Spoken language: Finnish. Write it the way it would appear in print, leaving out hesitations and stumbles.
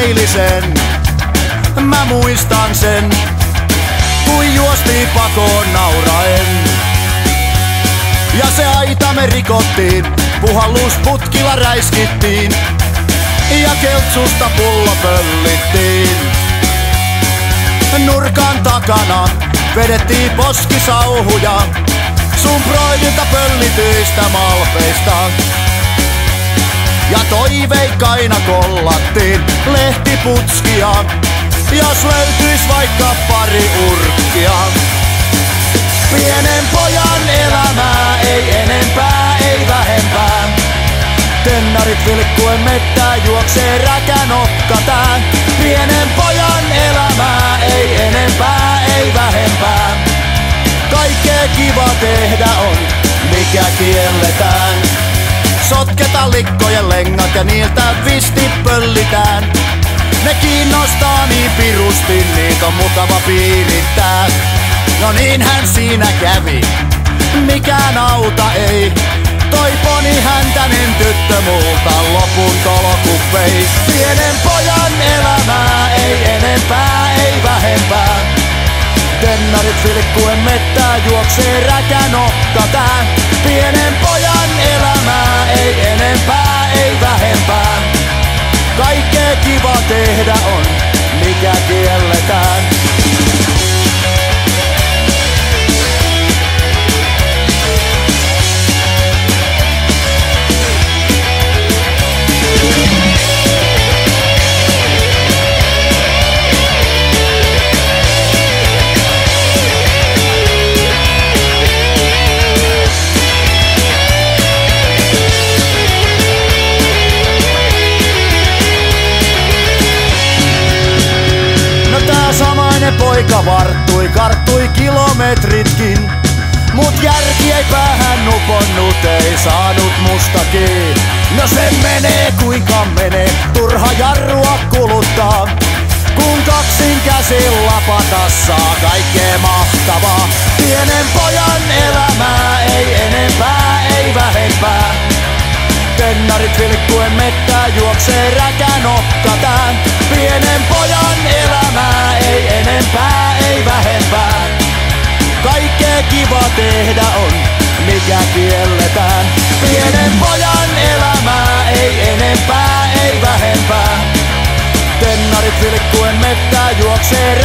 eilisen. Mä muistan sen, kuin juostiin pakoon nauraen. Ja se aita me rikottiin, puhallusputkilla räiskittiin. Ja keltsusta pullo pöllittiin. Nurkan takana vedettiin poskisauhuja sun broidilta pöllityistä malpeista. Ja toiveikkaina kollattiin lehtiputskia, jos löytyis vaikka pari urkkia. Pienen pojan elämää, ei enempää, ei vähempää. Tennarit vilkkuen mettää, juoksee räkänokka tää. Pienen pojan elämää, ei enempää, ei vähempää. Kaikkea kiva tehdä on, mikä kielletään. Sotketa likkojen lengat ja niiltä vistit pöllitään. Ne kiinnostaa niin pirusti, niitä on mukava piirittää. No niinhän siinä kävi, mikään auta ei. Toi poni häntänen tyttö multa lopun tolku vei. Pienen pojan elämää, ei enempää, ei vähempää. Tennarit vilkkuen mettää, juoksee räkänokka tää. Pienen pojan elämää, ei enempää, ei vähempää. Kaikkea kiva tehdä on, mikä kielletään. Samainen poika karttui kilometritkin. Mut järki ei päähän uponnut, ei saanut mustakin. No se menee kuinka menee, turha jarrua kuluttaa. Kun kaksin käsin lapata saa kaikkea mahtavaa. Pienen pojan elämää, ei enempää, ei vähempää. Tennarit vilkkuen mettää, juoksee räkänokka tää. Pienen pojan elämää, ei enempää, ei vähempää. Kaikkea kiva tehdä on, mikä kielletään. Pienen pojan elämää, ei enempää, ei vähempää. Tennarit vilkkuen mettää, juoksee